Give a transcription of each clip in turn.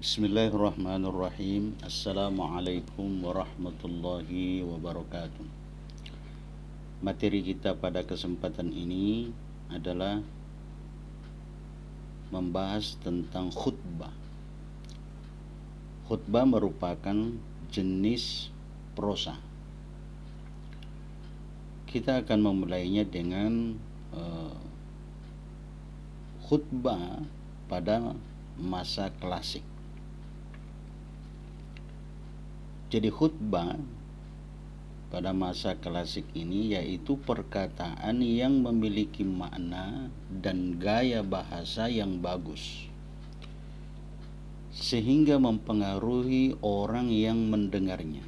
Bismillahirrahmanirrahim. Assalamualaikum warahmatullahi wabarakatuh. Materi kita pada kesempatan ini adalah membahas tentang khutbah. Khutbah merupakan jenis prosa. Kita akan memulainya dengan khutbah pada masa klasik. Jadi khutbah pada masa klasik ini yaitu perkataan yang memiliki makna dan gaya bahasa yang bagus, sehingga mempengaruhi orang yang mendengarnya.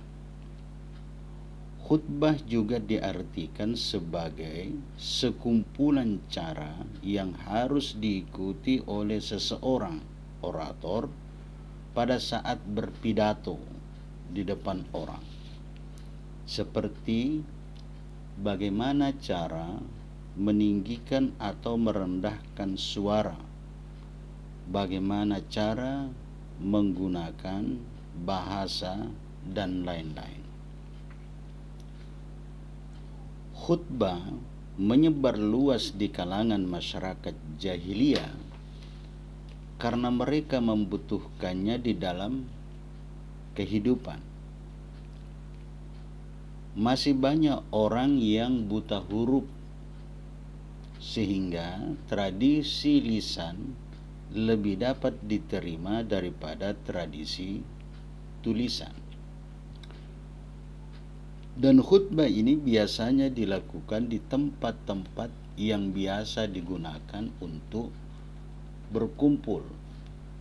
Khutbah juga diartikan sebagai sekumpulan cara yang harus diikuti oleh seseorang orator pada saat berpidato di depan orang, seperti bagaimana cara meninggikan atau merendahkan suara, bagaimana cara menggunakan bahasa, dan lain-lain. Khutbah menyebar luas di kalangan masyarakat jahiliyah karena mereka membutuhkannya di dalam kehidupan. Masih banyak orang yang buta huruf, sehingga tradisi lisan lebih dapat diterima daripada tradisi tulisan. Dan khutbah ini biasanya dilakukan di tempat-tempat yang biasa digunakan untuk berkumpul,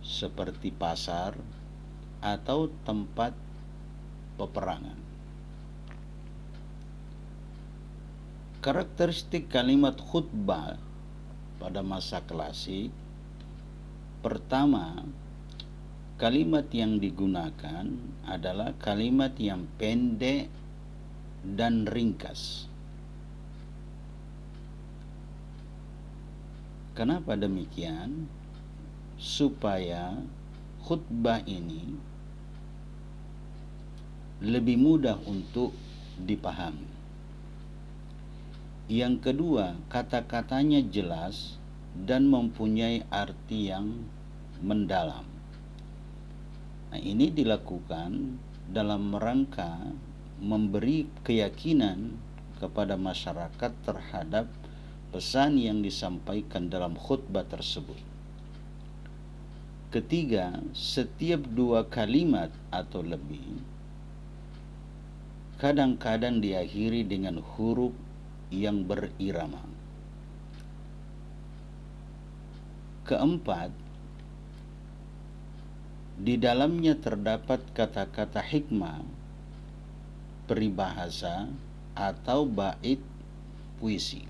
seperti pasar atau tempat peperangan. Karakteristik kalimat khutbah pada masa klasik: pertama, kalimat yang digunakan adalah kalimat yang pendek dan ringkas. Kenapa demikian? Supaya khutbah ini lebih mudah untuk dipahami. Yang kedua, kata-katanya jelas dan mempunyai arti yang mendalam. Nah, ini dilakukan dalam rangka memberi keyakinan kepada masyarakat terhadap pesan yang disampaikan dalam khutbah tersebut. Ketiga, setiap dua kalimat atau lebih kadang-kadang diakhiri dengan huruf yang berirama. Keempat, di dalamnya terdapat kata-kata hikmah, peribahasa, atau bait puisi.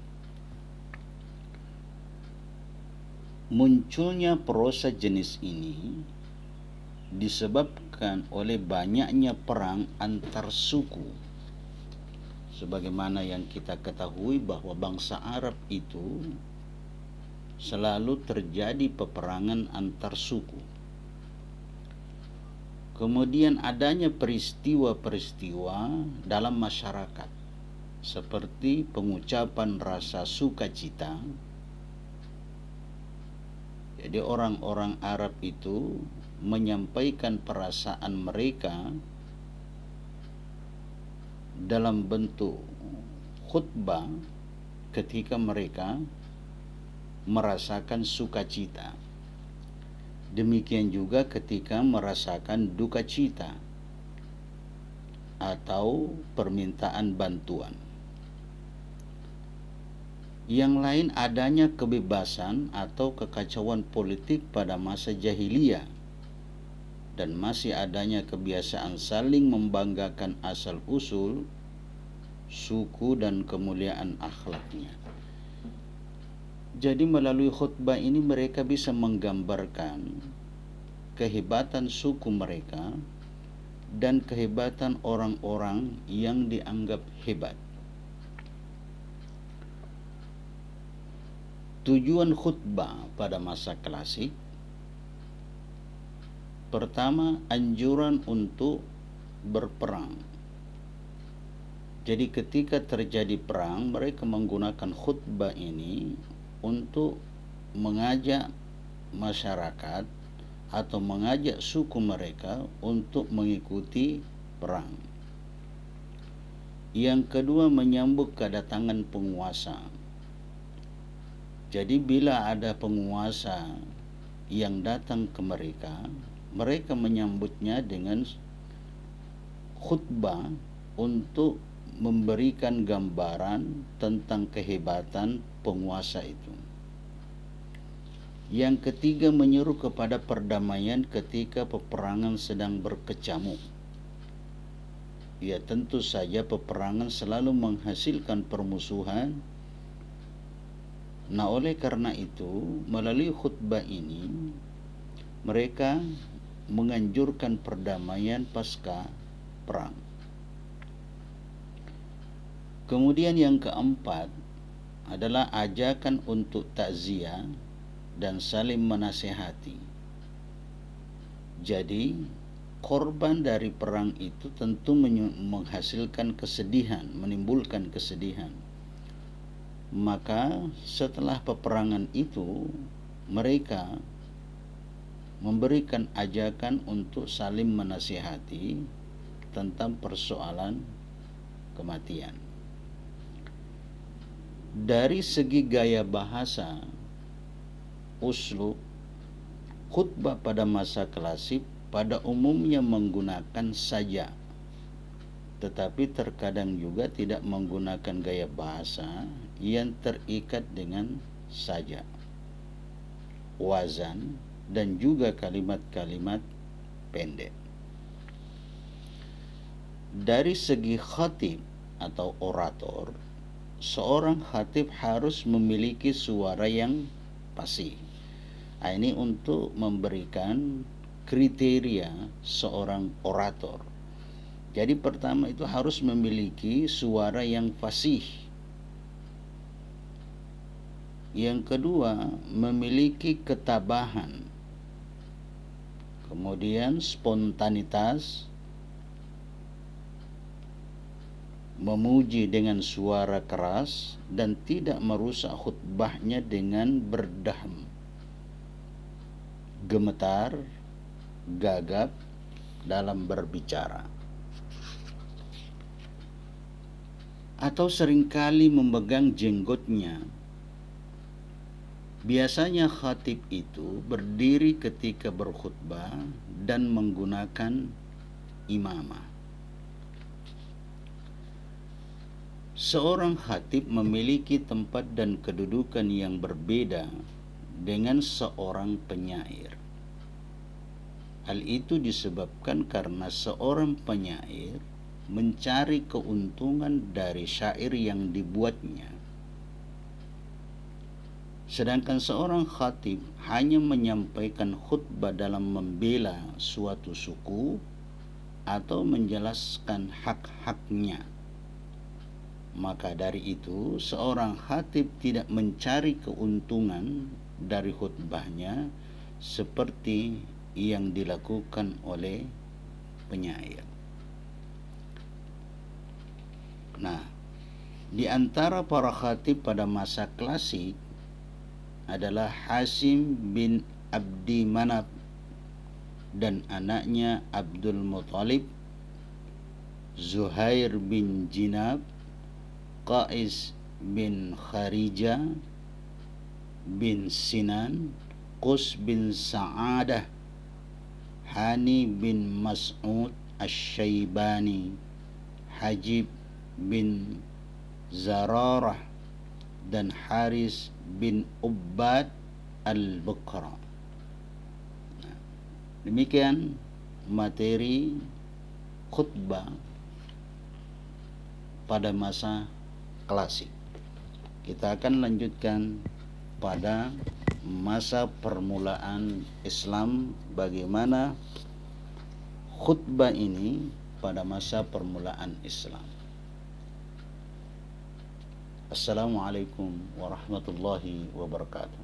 Munculnya prosa jenis ini disebabkan oleh banyaknya perang antar suku. Sebagaimana yang kita ketahui bahwa bangsa Arab itu selalu terjadi peperangan antar suku. Kemudian adanya peristiwa-peristiwa dalam masyarakat, seperti pengucapan rasa sukacita. Jadi orang-orang Arab itu menyampaikan perasaan mereka dalam bentuk khutbah ketika mereka merasakan sukacita. Demikian juga ketika merasakan duka cita atau permintaan bantuan. Yang lain adanya kebebasan atau kekacauan politik pada masa jahiliyah, dan masih adanya kebiasaan saling membanggakan asal-usul, suku, dan kemuliaan akhlaknya. Jadi melalui khutbah ini mereka bisa menggambarkan kehebatan suku mereka dan kehebatan orang-orang yang dianggap hebat. Tujuan khutbah pada masa klasik Pertama, anjuran untuk berperang. Jadi ketika terjadi perang, mereka menggunakan khutbah ini untuk mengajak masyarakat atau mengajak suku mereka untuk mengikuti perang. Yang kedua, menyambut kedatangan penguasa. Jadi bila ada penguasa yang datang ke mereka, mereka menyambutnya dengan khutbah untuk memberikan gambaran tentang kehebatan penguasa itu. Yang ketiga, menyeru kepada perdamaian ketika peperangan sedang berkecamuk. Ya, tentu saja peperangan selalu menghasilkan permusuhan. Nah, oleh karena itu, melalui khutbah ini, mereka menganjurkan perdamaian pasca perang. Kemudian yang keempat adalah ajakan untuk takziah dan saling menasihati. Jadi, korban dari perang itu tentu menghasilkan kesedihan, menimbulkan kesedihan. Maka setelah peperangan itu, mereka memberikan ajakan untuk saling menasihati tentang persoalan kematian. Dari segi gaya bahasa, uslub, khutbah pada masa klasik pada umumnya menggunakan saja, tetapi terkadang juga tidak menggunakan gaya bahasa yang terikat dengan saja, wazan, dan juga kalimat-kalimat pendek. Dari segi khatib atau orator, seorang khatib harus memiliki suara yang fasih. Ini untuk memberikan kriteria seorang orator. Jadi pertama itu harus memiliki suara yang fasih. Yang kedua, memiliki ketabahan. Kemudian spontanitas, memuji dengan suara keras dan tidak merusak khutbahnya dengan berdaham, gemetar, gagap dalam berbicara, atau seringkali memegang jenggotnya. Biasanya khatib itu berdiri ketika berkhutbah dan menggunakan imamah. Seorang khatib memiliki tempat dan kedudukan yang berbeda dengan seorang penyair. Hal itu disebabkan karena seorang penyair mencari keuntungan dari syair yang dibuatnya, sedangkan seorang khatib hanya menyampaikan khutbah dalam membela suatu suku atau menjelaskan hak-haknya. Maka dari itu, seorang khatib tidak mencari keuntungan dari khutbahnya seperti yang dilakukan oleh penyair. Nah, di antara para khatib pada masa klasik adalah Hasim bin Abdi Manaf dan anaknya Abdul Muthalib, Zuhair bin Jinab, Qais bin Kharijah bin Sinan, Qus bin Sa'adah, Hani bin Mas'ud Asy-Syaibani, Hajib bin Zararah, dan Haris bin Ubbad al-Bukra. Demikian materi khutbah pada masa klasik. Kita akan lanjutkan pada masa permulaan Islam, bagaimana khutbah ini pada masa permulaan Islam. Assalamualaikum warahmatullahi wabarakatuh.